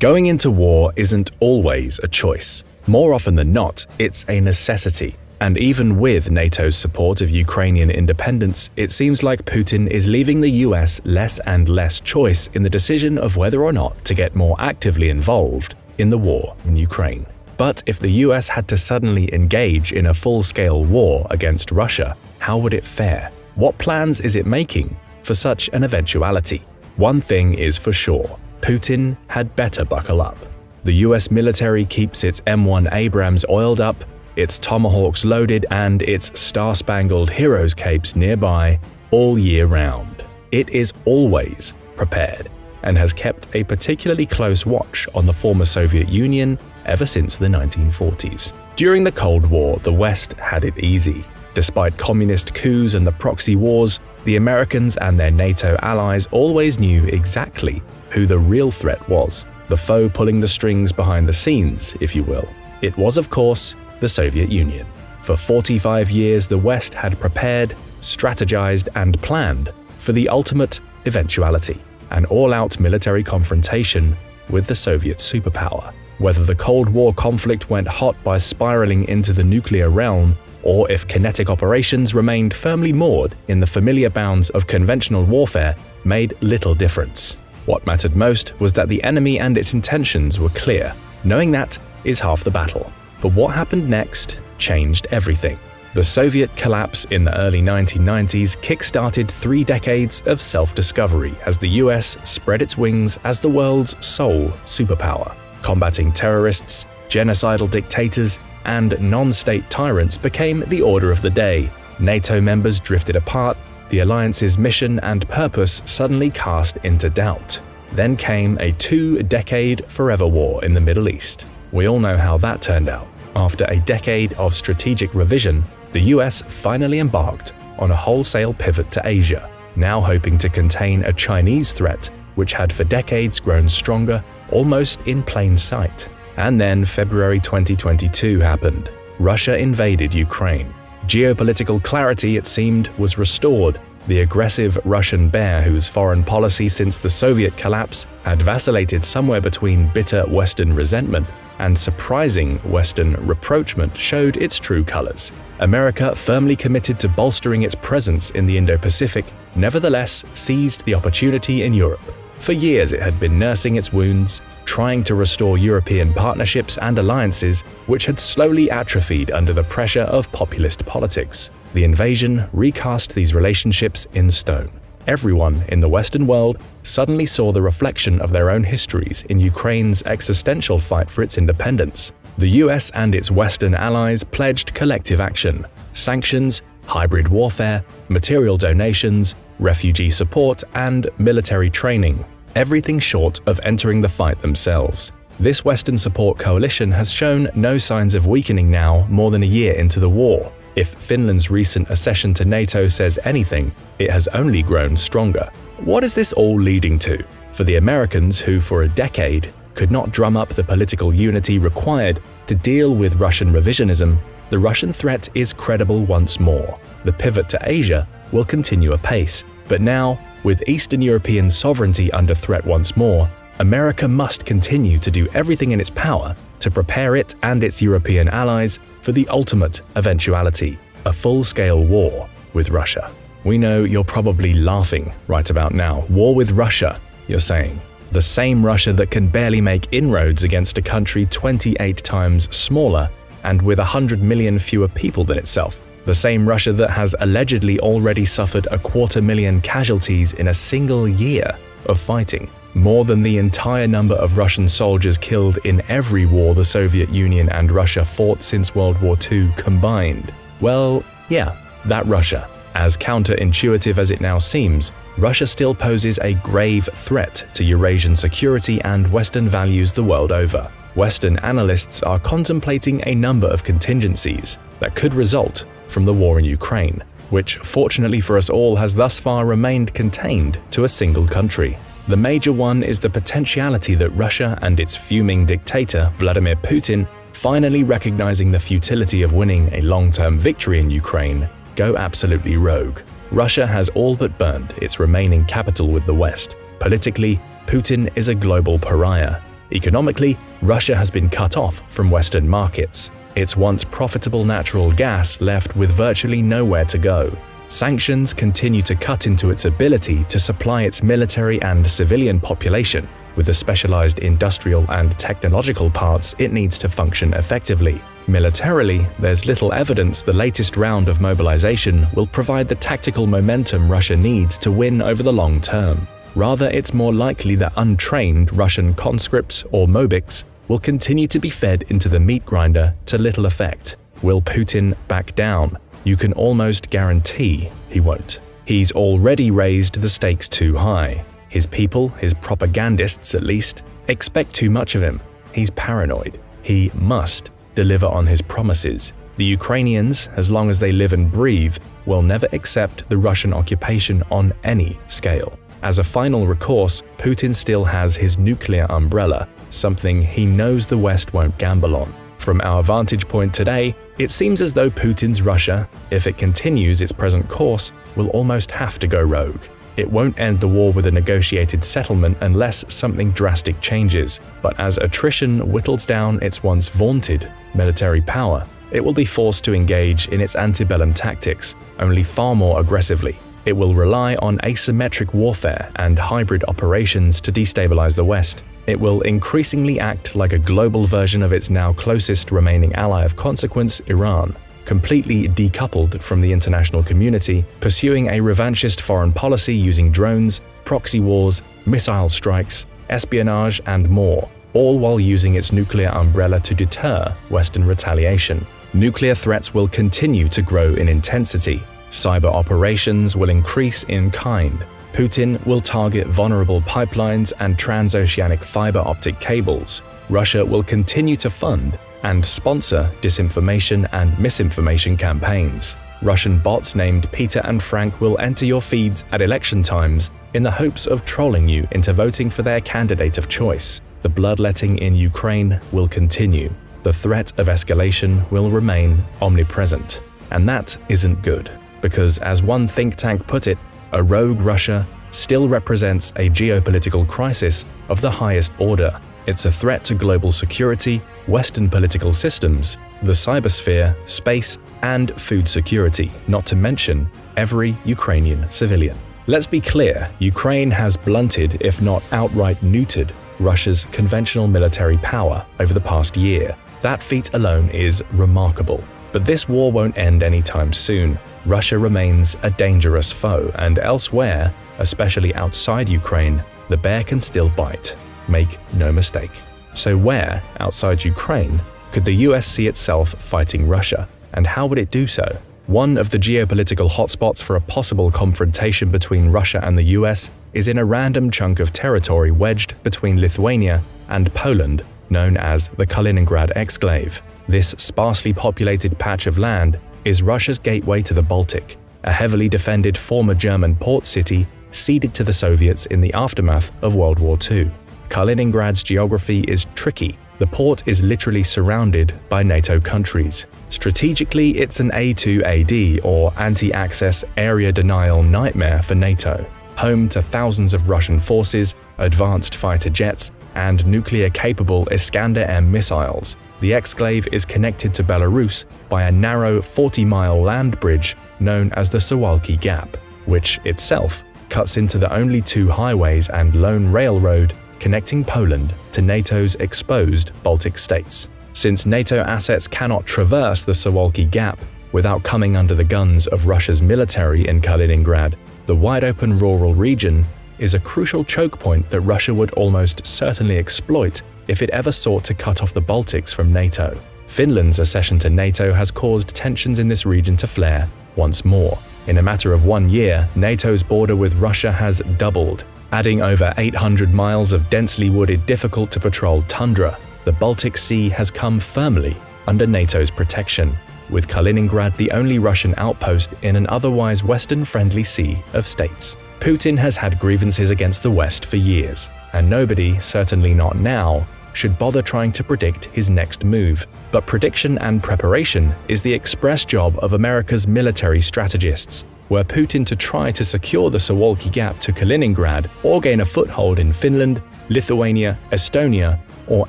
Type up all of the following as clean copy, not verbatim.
Going into war isn't always a choice. More often than not, it's a necessity. And even with NATO's support of Ukrainian independence, it seems like Putin is leaving the US less and less choice in the decision of whether or not to get more actively involved in the war in Ukraine. But if the US had to suddenly engage in a full-scale war against Russia, how would it fare? What plans is it making for such an eventuality? One thing is for sure, Putin had better buckle up. The US military keeps its M1 Abrams oiled up, its Tomahawks loaded, and its star-spangled heroes capes nearby all year round. It is always prepared and has kept a particularly close watch on the former Soviet Union ever since the 1940s. During the Cold War, the West had it easy. Despite communist coups and the proxy wars, the Americans and their NATO allies always knew exactly who the real threat was, the foe pulling the strings behind the scenes, if you will. It was, of course, the Soviet Union. For 45 years, the West had prepared, strategized, and planned for the ultimate eventuality, an all-out military confrontation with the Soviet superpower. Whether the Cold War conflict went hot by spiraling into the nuclear realm, or if kinetic operations remained firmly moored in the familiar bounds of conventional warfare, made little difference. What mattered most was that the enemy and its intentions were clear. Knowing that is half the battle. But what happened next changed everything. The Soviet collapse in the early 1990s kick-started 3 decades of self-discovery as the US spread its wings as the world's sole superpower. Combating terrorists, genocidal dictators, and non-state tyrants became the order of the day. NATO members drifted apart, the alliance's mission and purpose suddenly cast into doubt. Then came a 2-decade forever war in the Middle East. We all know how that turned out. After a decade of strategic revision, the US finally embarked on a wholesale pivot to Asia, now hoping to contain a Chinese threat which had for decades grown stronger, almost in plain sight. And then February 2022 happened. Russia invaded Ukraine. Geopolitical clarity, it seemed, was restored. The aggressive Russian bear, whose foreign policy since the Soviet collapse had vacillated somewhere between bitter Western resentment and surprising Western rapprochement, showed its true colors. America, firmly committed to bolstering its presence in the Indo-Pacific, nevertheless seized the opportunity in Europe. For years it had been nursing its wounds, trying to restore European partnerships and alliances which had slowly atrophied under the pressure of populist politics. The invasion recast these relationships in stone. Everyone in the Western world suddenly saw the reflection of their own histories in Ukraine's existential fight for its independence. The US and its Western allies pledged collective action: sanctions, hybrid warfare, material donations, refugee support, and military training. Everything short of entering the fight themselves. This Western support coalition has shown no signs of weakening now, more than a year into the war. If Finland's recent accession to NATO says anything, it has only grown stronger. What is this all leading to? For the Americans, who for a decade could not drum up the political unity required to deal with Russian revisionism, the Russian threat is credible once more. The pivot to Asia will continue apace. But now, with Eastern European sovereignty under threat once more, America must continue to do everything in its power to prepare it and its European allies for the ultimate eventuality, a full-scale war with Russia. We know you're probably laughing right about now. War with Russia, you're saying. The same Russia that can barely make inroads against a country 28 times smaller and with 100 million fewer people than itself. The same Russia that has allegedly already suffered 250,000 casualties in a single year of fighting, more than the entire number of Russian soldiers killed in every war the Soviet Union and Russia fought since World War II combined. Well, yeah, that Russia. As counterintuitive as it now seems, Russia still poses a grave threat to Eurasian security and Western values the world over. Western analysts are contemplating a number of contingencies that could result from the war in Ukraine, which fortunately for us all has thus far remained contained to a single country. The major one is the potentiality that Russia and its fuming dictator, Vladimir Putin, finally recognizing the futility of winning a long-term victory in Ukraine, go absolutely rogue. Russia has all but burned its remaining capital with the West. Politically, Putin is a global pariah. Economically, Russia has been cut off from Western markets. Its once profitable natural gas left with virtually nowhere to go. Sanctions continue to cut into its ability to supply its military and civilian population with the specialized industrial and technological parts it needs to function effectively. Militarily, there's little evidence the latest round of mobilization will provide the tactical momentum Russia needs to win over the long term. Rather, it's more likely that untrained Russian conscripts or mobiks will continue to be fed into the meat grinder to little effect. Will Putin back down? You can almost guarantee he won't. He's already raised the stakes too high. His people, his propagandists at least, expect too much of him. He's paranoid. He must deliver on his promises. The Ukrainians, as long as they live and breathe, will never accept the Russian occupation on any scale. As a final recourse, Putin still has his nuclear umbrella, something he knows the West won't gamble on. From our vantage point today, it seems as though Putin's Russia, if it continues its present course, will almost have to go rogue. It won't end the war with a negotiated settlement unless something drastic changes, but as attrition whittles down its once vaunted military power, it will be forced to engage in its antebellum tactics, only far more aggressively. It will rely on asymmetric warfare and hybrid operations to destabilize the West. It will increasingly act like a global version of its now closest remaining ally of consequence, Iran, completely decoupled from the international community, pursuing a revanchist foreign policy using drones, proxy wars, missile strikes, espionage, and more, all while using its nuclear umbrella to deter Western retaliation. Nuclear threats will continue to grow in intensity. Cyber operations will increase in kind. Putin will target vulnerable pipelines and transoceanic fiber optic cables. Russia will continue to fund and sponsor disinformation and misinformation campaigns. Russian bots named Peter and Frank will enter your feeds at election times in the hopes of trolling you into voting for their candidate of choice. The bloodletting in Ukraine will continue. The threat of escalation will remain omnipresent. And that isn't good, because as one think tank put it, a rogue Russia still represents a geopolitical crisis of the highest order. It's a threat to global security, Western political systems, the cybersphere, space, and food security, not to mention every Ukrainian civilian. Let's be clear, Ukraine has blunted, if not outright neutered, Russia's conventional military power over the past year. That feat alone is remarkable. But this war won't end anytime soon. Russia remains a dangerous foe, and elsewhere, especially outside Ukraine, the bear can still bite. Make no mistake. So where, outside Ukraine, could the US see itself fighting Russia, and how would it do so? One of the geopolitical hotspots for a possible confrontation between Russia and the US is in a random chunk of territory wedged between Lithuania and Poland, known as the Kaliningrad exclave. This sparsely populated patch of land is Russia's gateway to the Baltic, a heavily defended former German port city ceded to the Soviets in the aftermath of World War II. Kaliningrad's geography is tricky. The port is literally surrounded by NATO countries. Strategically, it's an A2AD or anti-access area denial nightmare for NATO, home to thousands of Russian forces, advanced fighter jets, and nuclear-capable Iskander-M missiles. The exclave is connected to Belarus by a narrow 40-mile land bridge known as the Suwalki Gap, which itself cuts into the only two highways and lone railroad connecting Poland to NATO's exposed Baltic states. Since NATO assets cannot traverse the Suwalki Gap without coming under the guns of Russia's military in Kaliningrad, the wide-open rural region is a crucial choke point that Russia would almost certainly exploit if it ever sought to cut off the Baltics from NATO. Finland's accession to NATO has caused tensions in this region to flare once more. In a matter of 1 year, NATO's border with Russia has doubled, adding over 800 miles of densely wooded, difficult-to-patrol tundra. The Baltic Sea has come firmly under NATO's protection, with Kaliningrad the only Russian outpost in an otherwise Western-friendly sea of states. Putin has had grievances against the West for years, and nobody, certainly not now, should bother trying to predict his next move. But prediction and preparation is the express job of America's military strategists. Were Putin to try to secure the Suwalki Gap to Kaliningrad or gain a foothold in Finland, Lithuania, Estonia, or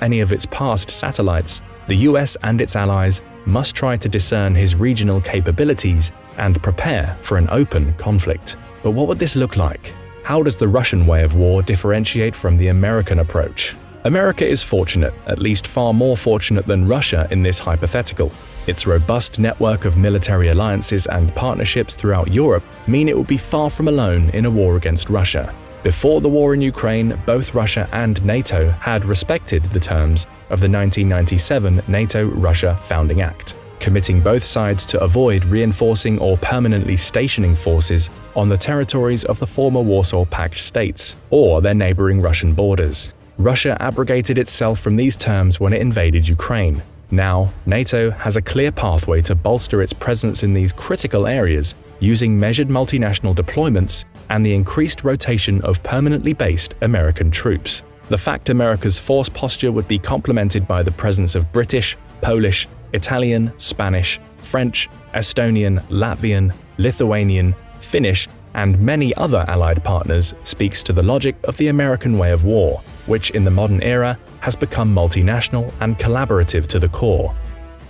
any of its past satellites, the US and its allies must try to discern his regional capabilities and prepare for an open conflict. But what would this look like? How does the Russian way of war differentiate from the American approach? America is fortunate, at least far more fortunate than Russia in this hypothetical. Its robust network of military alliances and partnerships throughout Europe mean it will be far from alone in a war against Russia. Before the war in Ukraine, both Russia and NATO had respected the terms of the 1997 NATO-Russia Founding Act, committing both sides to avoid reinforcing or permanently stationing forces on the territories of the former Warsaw Pact states or their neighboring Russian borders. Russia abrogated itself from these terms when it invaded Ukraine. Now, NATO has a clear pathway to bolster its presence in these critical areas using measured multinational deployments and the increased rotation of permanently based American troops. The fact America's force posture would be complemented by the presence of British, Polish, Italian, Spanish, French, Estonian, Latvian, Lithuanian, Finnish, and many other allied partners speaks to the logic of the American way of war, which in the modern era has become multinational and collaborative to the core.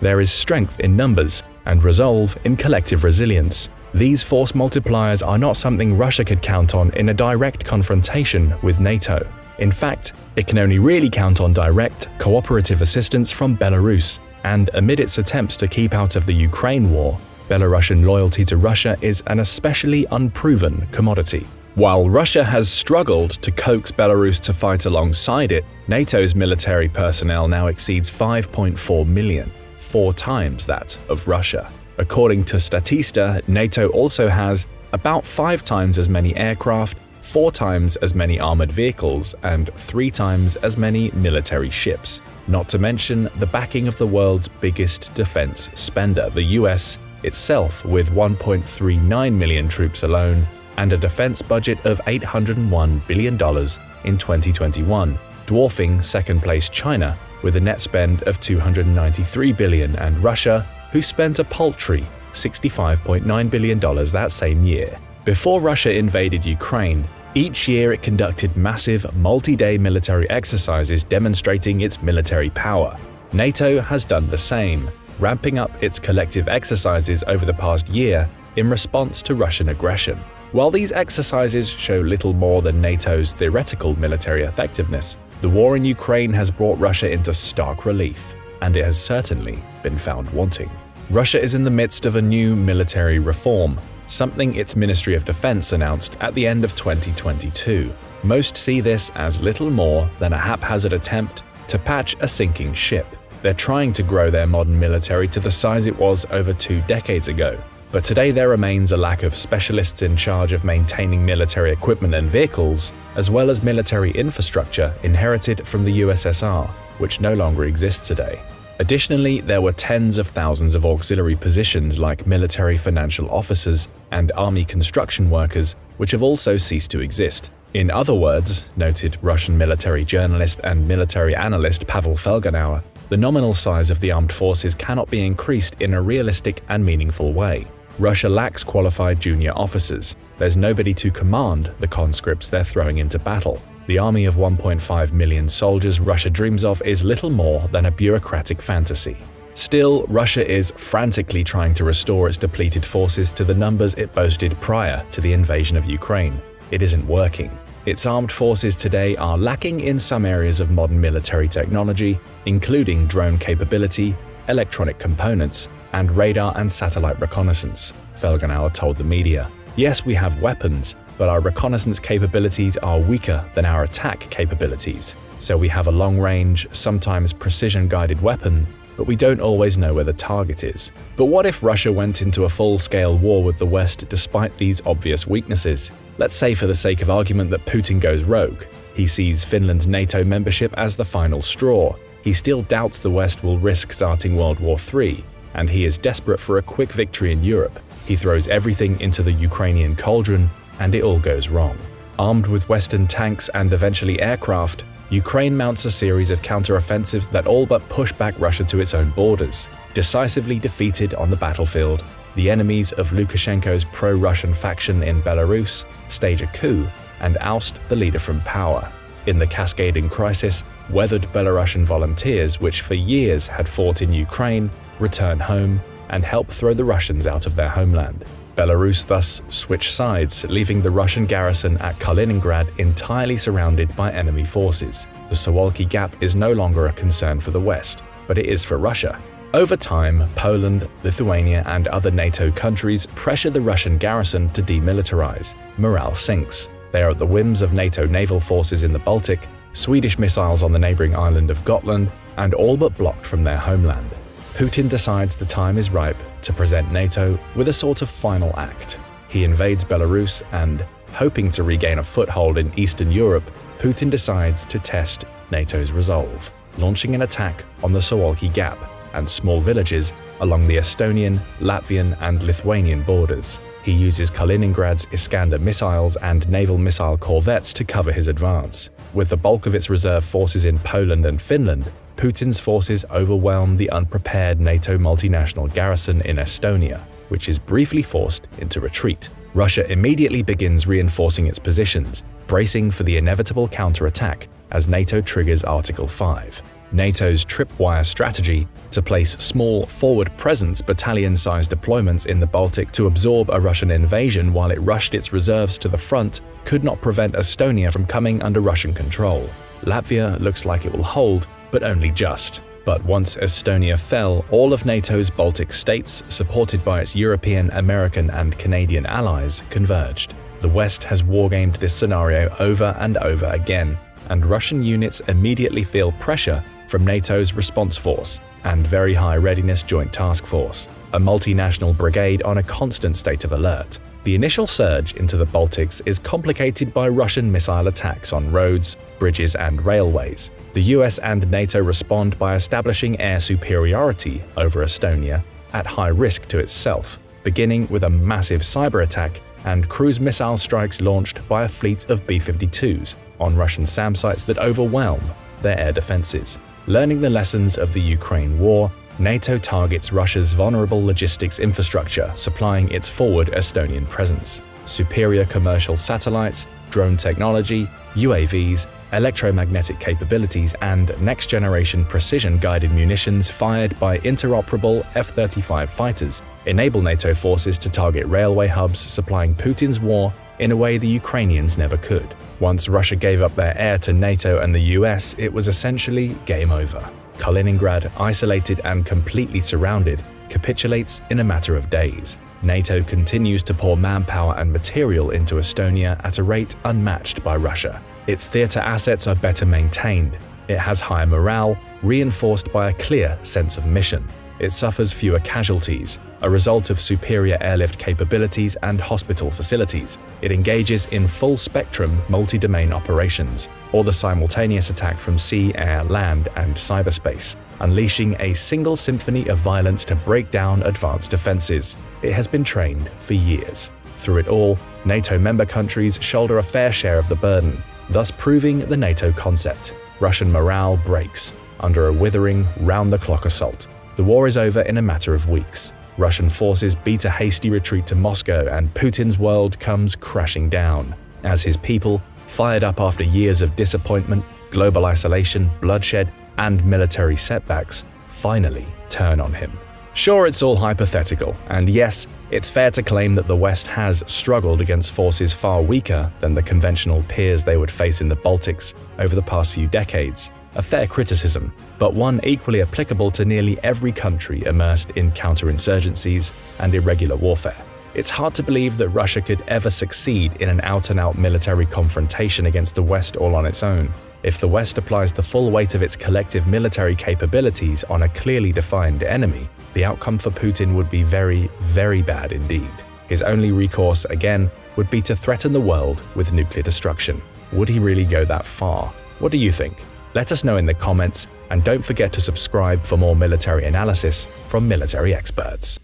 There is strength in numbers and resolve in collective resilience. These force multipliers are not something Russia could count on in a direct confrontation with NATO. In fact, it can only really count on direct, cooperative assistance from Belarus, and amid its attempts to keep out of the Ukraine war, Belarusian loyalty to Russia is an especially unproven commodity. While Russia has struggled to coax Belarus to fight alongside it, NATO's military personnel now exceeds 5.4 million, 4 times that of Russia. According to Statista, NATO also has about 5 times as many aircraft, 4 times as many armored vehicles, and 3 times as many military ships. Not to mention the backing of the world's biggest defense spender, the US, itself with 1.39 million troops alone and a defense budget of $801 billion in 2021, dwarfing second-place China with a net spend of $293 billion and Russia, who spent a paltry $65.9 billion that same year. Before Russia invaded Ukraine, each year it conducted massive, multi-day military exercises demonstrating its military power. NATO has done the same, ramping up its collective exercises over the past year in response to Russian aggression. While these exercises show little more than NATO's theoretical military effectiveness, the war in Ukraine has brought Russia into stark relief, and it has certainly been found wanting. Russia is in the midst of a new military reform, something its Ministry of Defense announced at the end of 2022. Most see this as little more than a haphazard attempt to patch a sinking ship. They're trying to grow their modern military to the size it was over 2 decades ago. But today there remains a lack of specialists in charge of maintaining military equipment and vehicles, as well as military infrastructure inherited from the USSR, which no longer exists today. Additionally, there were tens of thousands of auxiliary positions like military financial officers and army construction workers, which have also ceased to exist. In other words, noted Russian military journalist and military analyst Pavel Felgenauer, the nominal size of the armed forces cannot be increased in a realistic and meaningful way. Russia lacks qualified junior officers. There's nobody to command the conscripts they're throwing into battle. The army of 1.5 million soldiers Russia dreams of is little more than a bureaucratic fantasy. Still, Russia is frantically trying to restore its depleted forces to the numbers it boasted prior to the invasion of Ukraine. It isn't working. Its armed forces today are lacking in some areas of modern military technology, including drone capability, electronic components, and radar and satellite reconnaissance, Felgenauer told the media. Yes, we have weapons, but our reconnaissance capabilities are weaker than our attack capabilities. So we have a long-range, sometimes precision-guided weapon, but we don't always know where the target is. But what if Russia went into a full-scale war with the West despite these obvious weaknesses? Let's say for the sake of argument that Putin goes rogue. He sees Finland's NATO membership as the final straw. He still doubts the West will risk starting World War III, and he is desperate for a quick victory in Europe. He throws everything into the Ukrainian cauldron, and it all goes wrong. Armed with Western tanks and eventually aircraft, Ukraine mounts a series of counteroffensives that all but push back Russia to its own borders. Decisively defeated on the battlefield, the enemies of Lukashenko's pro-Russian faction in Belarus stage a coup and oust the leader from power. In the cascading crisis, weathered Belarusian volunteers, which for years had fought in Ukraine, return home and help throw the Russians out of their homeland. Belarus thus switched sides, leaving the Russian garrison at Kaliningrad entirely surrounded by enemy forces. The Suwalki Gap is no longer a concern for the West, but it is for Russia. Over time, Poland, Lithuania, and other NATO countries pressure the Russian garrison to demilitarize. Morale sinks. They are at the whims of NATO naval forces in the Baltic, Swedish missiles on the neighboring island of Gotland, and all but blocked from their homeland. Putin decides the time is ripe to present NATO with a sort of final act. He invades Belarus and, hoping to regain a foothold in Eastern Europe, Putin decides to test NATO's resolve, launching an attack on the Suwalki Gap and small villages along the Estonian, Latvian, and Lithuanian borders. He uses Kaliningrad's Iskander missiles and naval missile corvettes to cover his advance. With the bulk of its reserve forces in Poland and Finland, Putin's forces overwhelm the unprepared NATO multinational garrison in Estonia, which is briefly forced into retreat. Russia immediately begins reinforcing its positions, bracing for the inevitable counterattack as NATO triggers Article 5. NATO's tripwire strategy to place small forward presence battalion-sized deployments in the Baltic to absorb a Russian invasion while it rushed its reserves to the front could not prevent Estonia from coming under Russian control. Latvia looks like it will hold, but only just. But once Estonia fell, all of NATO's Baltic states, supported by its European, American, and Canadian allies, converged. The West has wargamed this scenario over and over again, and Russian units immediately feel pressure from NATO's Response Force and Very High Readiness Joint Task Force, a multinational brigade on a constant state of alert. The initial surge into the Baltics is complicated by Russian missile attacks on roads, bridges, and railways. The US and NATO respond by establishing air superiority over Estonia at high risk to itself, beginning with a massive cyber attack and cruise missile strikes launched by a fleet of B-52s on Russian SAM sites that overwhelm their air defenses. Learning the lessons of the Ukraine war, NATO targets Russia's vulnerable logistics infrastructure, supplying its forward Estonian presence. Superior commercial satellites, drone technology, UAVs, electromagnetic capabilities, and next-generation precision-guided munitions fired by interoperable F-35 fighters enable NATO forces to target railway hubs supplying Putin's war in a way the Ukrainians never could. Once Russia gave up their air to NATO and the US, it was essentially game over. Kaliningrad, isolated and completely surrounded, capitulates in a matter of days. NATO continues to pour manpower and material into Estonia at a rate unmatched by Russia. Its theater assets are better maintained. It has higher morale, reinforced by a clear sense of mission. It suffers fewer casualties, a result of superior airlift capabilities and hospital facilities. It engages in full-spectrum multi-domain operations, or the simultaneous attack from sea, air, land, and cyberspace, unleashing a single symphony of violence to break down advanced defenses. It has been trained for years. Through it all, NATO member countries shoulder a fair share of the burden, thus proving the NATO concept. Russian morale breaks under a withering, round-the-clock assault. The war is over in a matter of weeks. Russian forces beat a hasty retreat to Moscow, and Putin's world comes crashing down as his people, fired up after years of disappointment, global isolation, bloodshed, and military setbacks, finally turn on him. Sure, it's all hypothetical, and yes, it's fair to claim that the West has struggled against forces far weaker than the conventional peers they would face in the Baltics over the past few decades. A fair criticism, but one equally applicable to nearly every country immersed in counterinsurgencies and irregular warfare. It's hard to believe that Russia could ever succeed in an out-and-out military confrontation against the West all on its own. If the West applies the full weight of its collective military capabilities on a clearly defined enemy, the outcome for Putin would be very, very bad indeed. His only recourse, again, would be to threaten the world with nuclear destruction. Would he really go that far? What do you think? Let us know in the comments, and don't forget to subscribe for more military analysis from military experts.